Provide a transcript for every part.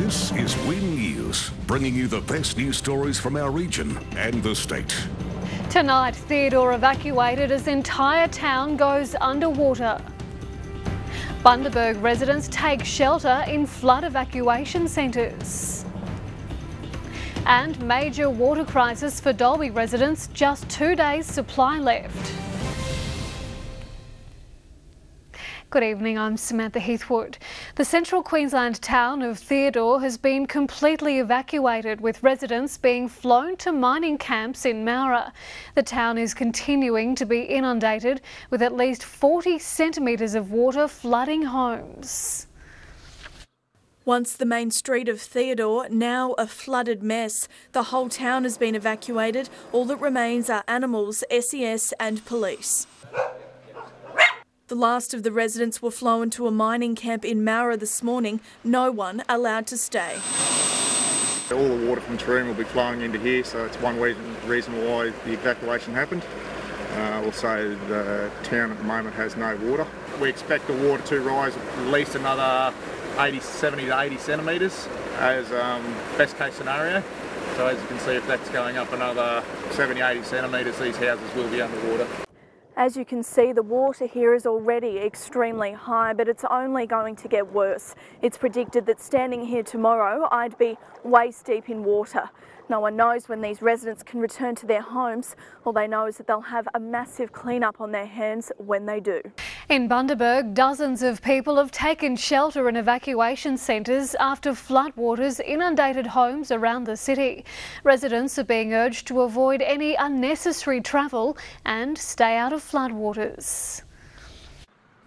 This is Win News, bringing you the best news stories from our region and the state. Tonight, Theodore evacuated as entire town goes underwater. Bundaberg residents take shelter in flood evacuation centres. And major water crisis for Dalby residents, just 2 days supply left. Good evening, I'm Samantha Heathwood. The central Queensland town of Theodore has been completely evacuated, with residents being flown to mining camps in Mowra. The town is continuing to be inundated, with at least 40 centimetres of water flooding homes. Once the main street of Theodore, now a flooded mess. The whole town has been evacuated. All that remains are animals, SES and police. The last of the residents were flown to a mining camp in Mowra this morning. No one allowed to stay. All the water from Toowoomba will be flowing into here, so it's one reason why the evacuation happened. Also, the town at the moment has no water. We expect the water to rise at least another 70 to 80 centimetres as best case scenario. So as you can see, if that's going up another 70, 80 centimetres, these houses will be underwater. As you can see, the water here is already extremely high, but it's only going to get worse. It's predicted that standing here tomorrow, I'd be waist deep in water. No one knows when these residents can return to their homes. All they know is that they'll have a massive clean-up on their hands when they do. In Bundaberg, dozens of people have taken shelter in evacuation centres after floodwaters inundated homes around the city. Residents are being urged to avoid any unnecessary travel and stay out of floodwaters.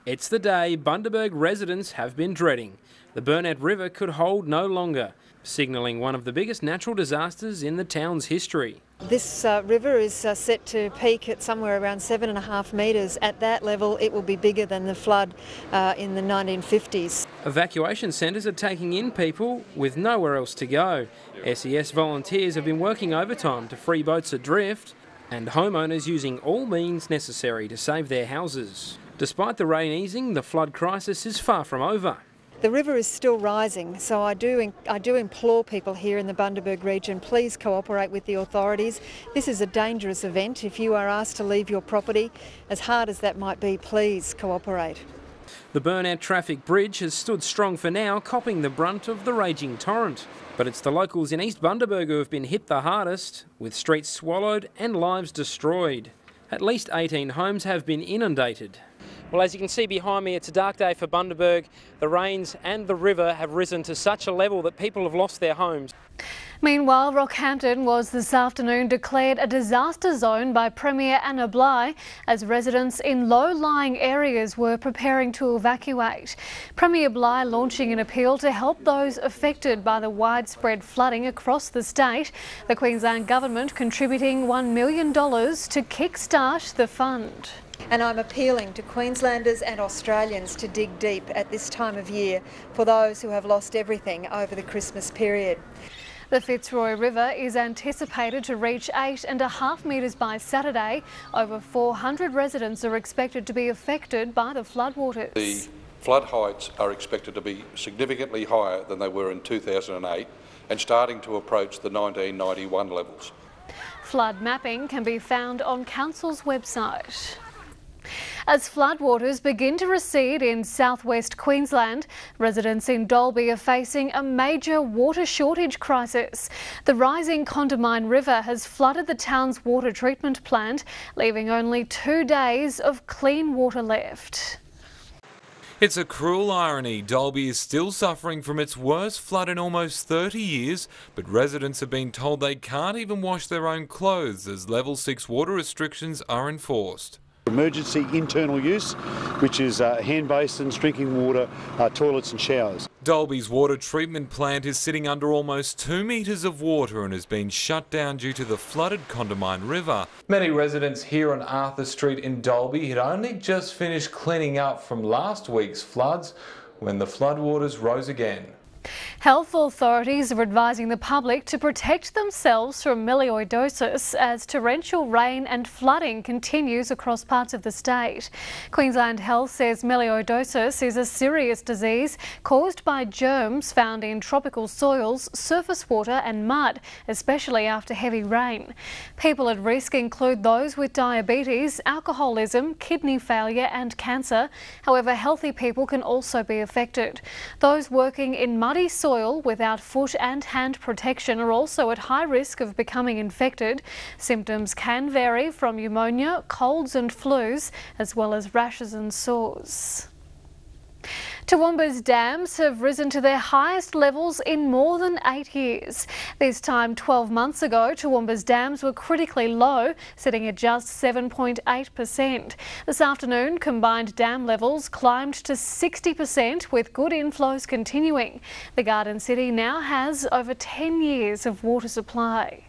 It's the day Bundaberg residents have been dreading. The Burnett River could hold no longer, signalling one of the biggest natural disasters in the town's history. This river is set to peak at somewhere around 7.5 metres. At that level, it will be bigger than the flood in the 1950s. Evacuation centres are taking in people with nowhere else to go. SES volunteers have been working overtime to free boats adrift, and homeowners using all means necessary to save their houses. Despite the rain easing, the flood crisis is far from over. The river is still rising, so I do implore people here in the Bundaberg region, please cooperate with the authorities. This is a dangerous event. If you are asked to leave your property, as hard as that might be, please cooperate. The Burnett Traffic Bridge has stood strong for now, copping the brunt of the raging torrent. But it's the locals in East Bundaberg who have been hit the hardest, with streets swallowed and lives destroyed. At least 18 homes have been inundated. Well, as you can see behind me, it's a dark day for Bundaberg. The rains and the river have risen to such a level that people have lost their homes. Meanwhile, Rockhampton was this afternoon declared a disaster zone by Premier Anna Bligh as residents in low-lying areas were preparing to evacuate. Premier Bligh launching an appeal to help those affected by the widespread flooding across the state. The Queensland Government contributing $1 million to kickstart the fund. And I'm appealing to Queenslanders and Australians to dig deep at this time of year for those who have lost everything over the Christmas period. The Fitzroy River is anticipated to reach 8.5 metres by Saturday. Over 400 residents are expected to be affected by the floodwaters. The flood heights are expected to be significantly higher than they were in 2008 and starting to approach the 1991 levels. Flood mapping can be found on Council's website. As floodwaters begin to recede in southwest Queensland, residents in Dalby are facing a major water shortage crisis. The rising Condamine River has flooded the town's water treatment plant, leaving only 2 days of clean water left. It's a cruel irony. Dalby is still suffering from its worst flood in almost 30 years, but residents have been told they can't even wash their own clothes as level 6 water restrictions are enforced. Emergency internal use, which is hand basins, drinking water, toilets and showers. Dalby's water treatment plant is sitting under almost 2 metres of water and has been shut down due to the flooded Condamine River. Many residents here on Arthur Street in Dalby had only just finished cleaning up from last week's floods when the floodwaters rose again. Health authorities are advising the public to protect themselves from melioidosis as torrential rain and flooding continues across parts of the state. Queensland Health says melioidosis is a serious disease caused by germs found in tropical soils, surface water and mud, especially after heavy rain. People at risk include those with diabetes, alcoholism, kidney failure and cancer. However, healthy people can also be affected. Those working in muddy soil without foot and hand protection are also at high risk of becoming infected. Symptoms can vary from pneumonia, colds and flus, as well as rashes and sores. Toowoomba's dams have risen to their highest levels in more than 8 years. This time 12 months ago, Toowoomba's dams were critically low, sitting at just 7.8%. This afternoon, combined dam levels climbed to 60% with good inflows continuing. The Garden City now has over 10 years of water supply.